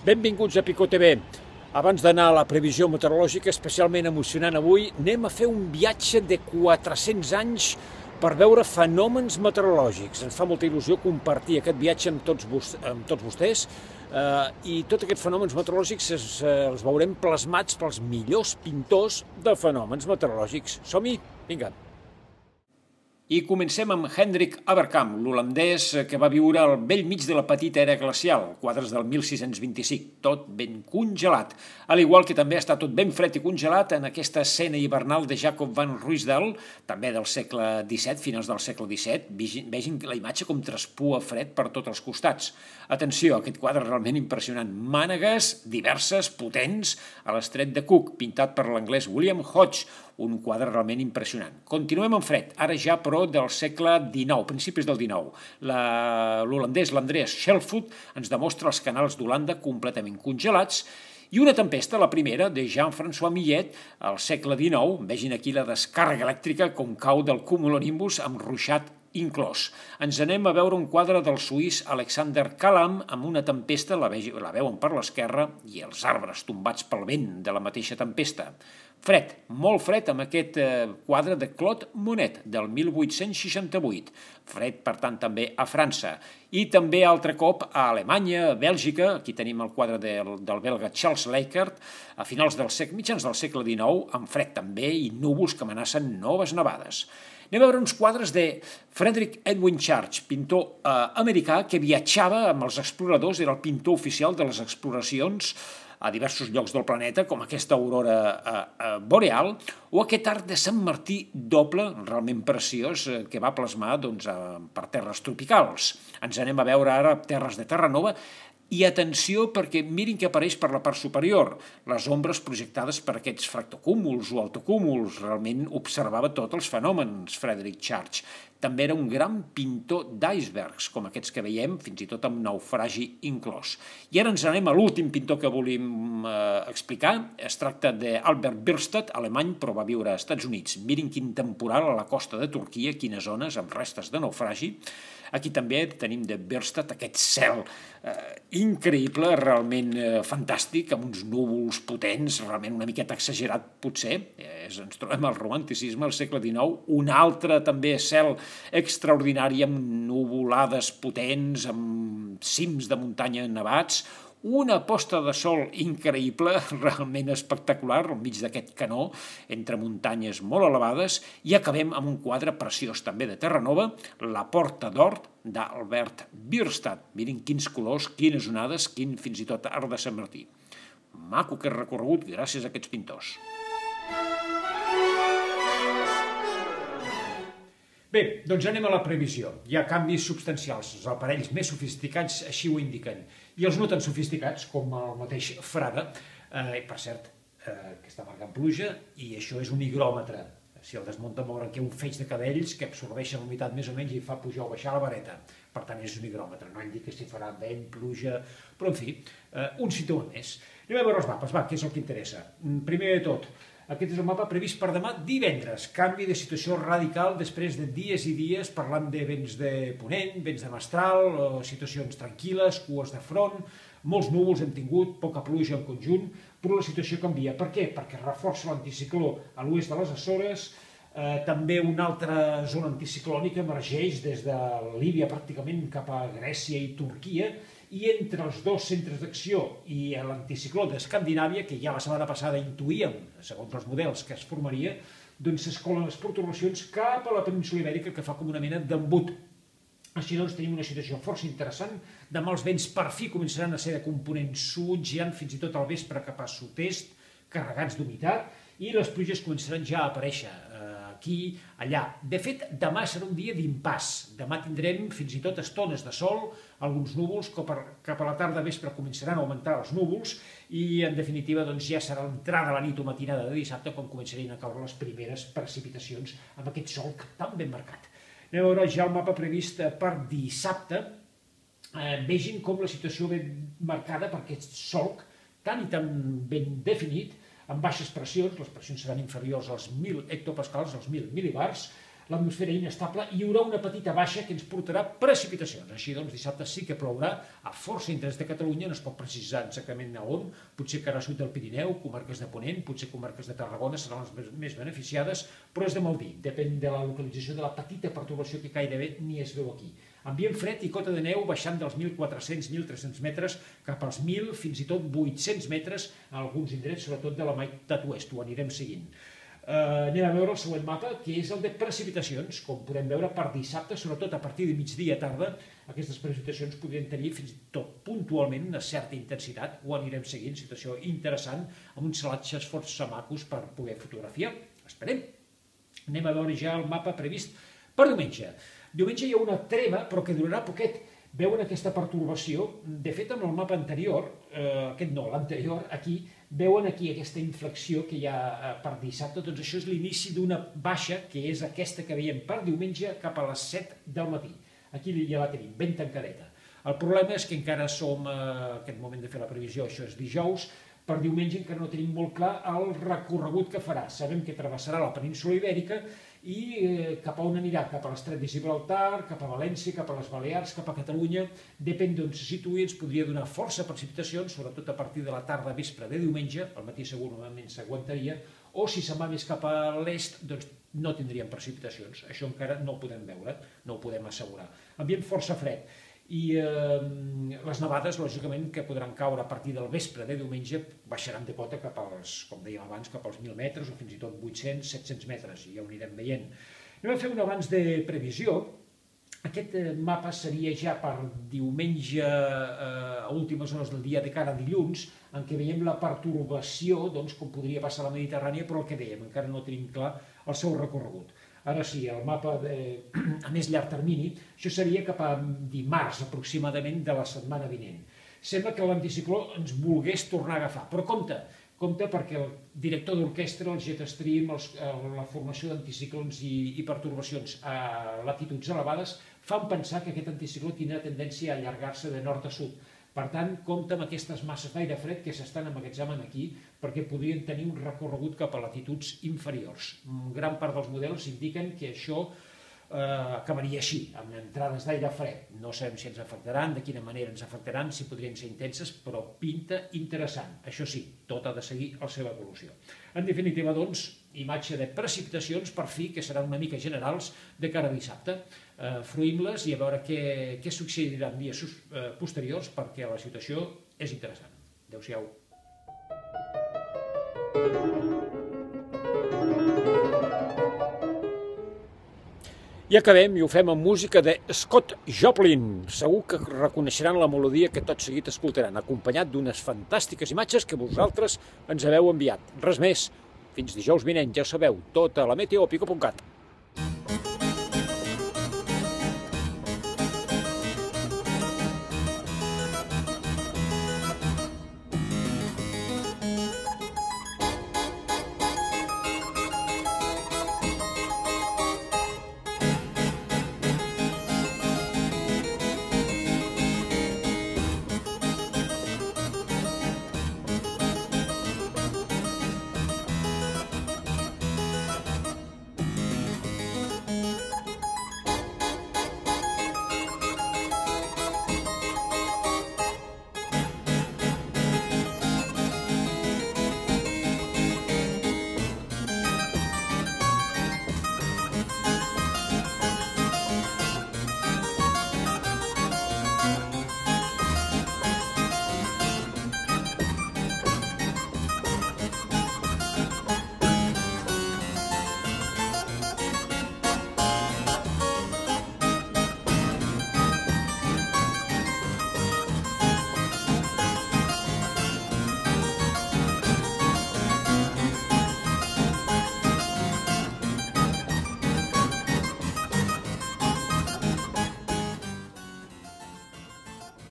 Benvinguts a Picó TV. Abans d'anar a la previsió meteorològica, especialment emocionant avui, anem a fer un viatge de 400 anys per veure fenòmens meteorològics. Ens fa molta il·lusió compartir aquest viatge amb tots vostès i tots aquests fenòmens meteorològics els veurem plasmats pels millors pintors de fenòmens meteorològics. Som-hi? Vinga! I comencem amb Hendrik Averkamp, l'holandès que va viure al bell mig de la petita era glacial, quadres del 1625, tot ben congelat, al igual que també està tot ben fred i congelat en aquesta escena hivernal de Jacob van Ruysdael, també del segle XVII, finals del segle XVII. Vegin la imatge com traspua fred per tots els costats. Atenció, aquest quadre realment impressionant. Mànegues diverses, potents, a l'estret de Cook, pintat per l'anglès William Hodge, un quadre realment impressionant. Continuem amb fred, ara ja però del segle XIX, principis del XIX. L'holandès l'Andreas Schelfhout ens demostra els canals d'Holanda completament congelats i una tempesta, la primera, de Jean-François Millet, al segle XIX. Vegin aquí la descàrrega elèctrica com cau del cumulonimbus amb ruixat inclòs. Ens anem a veure un quadre del suís Alexander Kalam amb una tempesta, la veuen per l'esquerra, i els arbres tombats pel vent de la mateixa tempesta. Fred, molt fred amb aquest quadre de Claude Monet del 1868. Fred, per tant, també a França. I també altre cop a Alemanya, a Bèlgica, aquí tenim el quadre del belga Charles Likert, a finals mitjans del segle XIX, amb fred també i núvols que amenacen noves nevades. Anem a veure uns quadres de Frederick Edwin Church, pintor americà que viatjava amb els exploradors, era el pintor oficial de les exploracions a diversos llocs del planeta, com aquesta aurora boreal, o aquest arc de Sant Martí doble, realment preciós, que va plasmar per terres tropicals. Ens anem a veure ara terres de Terranova, i atenció perquè mirin que apareix per la part superior, les ombres projectades per aquests fractocúmuls o altocúmuls. Realment observava tots els fenòmens, Frederick Church. També era un gran pintor d'icebergs, com aquests que veiem, fins i tot amb naufragi inclòs. I ara ens anem a l'últim pintor que volíem explicar. Es tracta d'Albert Bierstadt, alemany, però va viure als Estats Units. Mirin quin temporal a la costa de Turquia, quines zones amb restes de naufragi. Aquí també tenim de Bierstadt aquest cel increïble, realment fantàstic, amb uns núvols potents, realment una miqueta exagerat potser. Ens trobem al romanticisme al segle XIX, un altre també cel extraordinari amb nuvolades potents, amb cims de muntanya nevats, una posta de sol increïble, realment espectacular, enmig d'aquest canó, entre muntanyes molt elevades, i acabem amb un quadre preciós també de Terranova, La Porta d'Or, d'Albert Bierstadt. Mirin quins colors, quines onades, quin fins i tot arc de Sant Martí. Maco que recorregut gràcies a aquests pintors. Bé, doncs anem a la previsió. Hi ha canvis substancials. Els aparells més sofisticats així ho indiquen. I els no tan sofisticats, com el mateix Frada, per cert, que està marcant pluja, i això és un higròmetre. Si el desmunta veurem que hi ha un feix de cabells que absorbeixen la humitat més o menys i fa pujar o baixar la vareta. Per tant, és un higròmetre. No indica si farà vent, pluja... Però, en fi, un símptoma més. Anem a veure els mapes, va, que és el que interessa. Primer de tot, aquest és el mapa previst per demà divendres. Canvi de situació radical després de dies i dies parlant de vents de ponent, vents de mestral, situacions tranquil·les, cues de front, molts núvols hem tingut, poca pluja en conjunt, però la situació canvia. Per què? Perquè reforça l'anticicló a l'oest de les Açores, també una altra zona anticiclònica emergeix des de Líbia pràcticament cap a Grècia i Turquia, i entre els dos centres d'acció i l'anticicló d'Escandinàvia, que ja la setmana passada intuïem, segons els models que es formaria, doncs s'escolen les pertorbacions cap a la península Ibèrica, que fa com una mena d'embut. Així doncs tenim una situació força interessant. Demà els vents per fi començaran a ser de component sud, girant fins i tot al vespre cap a sud-est, carregats d'humitat, i les pluges començaran ja a aparèixer aquí, allà. De fet, demà serà un dia d'impàs. Demà tindrem fins i tot estones de sol, alguns núvols, cap a la tarda vespre començaran a augmentar els núvols i, en definitiva, ja serà l'entrada a la nit o matinada de dissabte quan començarien a caure les primeres precipitacions amb aquest sol tan ben marcat. Anem a veure ja el mapa previst per dissabte. Vegin com la situació ben marcada per aquest solc tan i tan ben definit, amb baixes pressions, les pressions seran inferiors als 1.000 hectopascals, als 1.000 mil·libars, l'atmosfera inestable, i hi haurà una petita baixa que ens portarà precipitacions. Així doncs, dissabte sí que plourà a força indrets de Catalunya, no es pot precisar exactament a on, potser cara sud del Pirineu, comarques de Ponent, potser comarques de Tarragona seran les més beneficiades, però és de mal dir, depèn de la localització de la petita pertorbació que gairebé ni es veu aquí. Ambient fred i cota de neu baixant dels 1.400-1.300 metres cap als 1.000, fins i tot 800 metres en alguns indrets, sobretot de la meitat oest, ho anirem seguint. Anem a veure el següent mapa, que és el de precipitacions. Com podem veure, per dissabte, sobretot a partir de migdia tarda, aquestes precipitacions podrien tenir fins i tot puntualment una certa intensitat. Ho anirem seguint, situació interessant, amb uns celatges força macos per poder fotografiar. Esperem. Anem a veure ja el mapa previst per diumenge. Diumenge hi ha una treva, però que durarà poquet. Veuen aquesta pertorbació. De fet, amb el mapa anterior, aquest no, l'anterior, aquí, veuen aquí aquesta inflexió que hi ha per dissabte. Doncs això és l'inici d'una baixa, que és aquesta que veiem per diumenge cap a les 7 del matí. Aquí ja la tenim, ben tancadeta. El problema és que encara som en aquest moment de fer la previsió, això és dijous, per diumenge encara no tenim molt clar el recorregut que farà. Sabem que travessarà la península Ibèrica i cap a on anirà, cap a l'Estret de Gibraltar, cap a València, cap a les Balears, cap a Catalunya. Depèn d'on se situï, ens podria donar força precipitacions, sobretot a partir de la tarda vespre de diumenge, al matí segurament s'aguantaria, o si se'n va més cap a l'est, doncs no tindríem precipitacions. Això encara no ho podem veure, no ho podem assegurar. Ambient força fred. I les nevades, lògicament, que podran caure a partir del vespre de diumenge, baixaran de cota cap als, com dèiem abans, cap als 1.000 metres o fins i tot 800, 700 metres, i ja ho anirem veient. Anem a fer un abans de previsió. Aquest mapa seria ja per diumenge a últimes hores del dia de cara a dilluns, en què veiem la pertorbació, com podria passar a la Mediterrània, però el que dèiem, encara no tenim clar el seu recorregut. Ara sí, el mapa a més llarg termini, això seria cap a dimarts aproximadament de la setmana vinent. Sembla que l'anticicló ens volgués tornar a agafar, però compte perquè el director d'orquestra, el jet stream, la formació d'anticiclons i pertorbacions a latituds elevades fan pensar que aquest anticicló tindrà tendència a allargar-se de nord a sud. Per tant, compte amb aquestes masses d'aire fred que s'estan emmagatzemant aquí, perquè podrien tenir un recorregut cap a latituds inferiors. Gran part dels models indiquen que això acabaria així, amb entrades d'aire fred. No sabem si ens afectaran, de quina manera ens afectaran, si podrien ser intenses, però pinta interessant. Això sí, tot ha de seguir la seva evolució. En definitiva, doncs, imatge de precipitacions, per fi, que seran una mica generals de cara a dissabte. Fruïm-les i a veure què succeirà en dies posteriors, perquè la situació és interessant. Adéu-siau. I acabem, i ho fem amb música de Scott Joplin. Segur que reconeixeran la melodia que tot seguit escoltaran, acompanyat d'unes fantàstiques imatges que vosaltres ens haveu enviat. Res més, fins dijous vinent, ja ho sabeu, tota la meteo.pico.cat.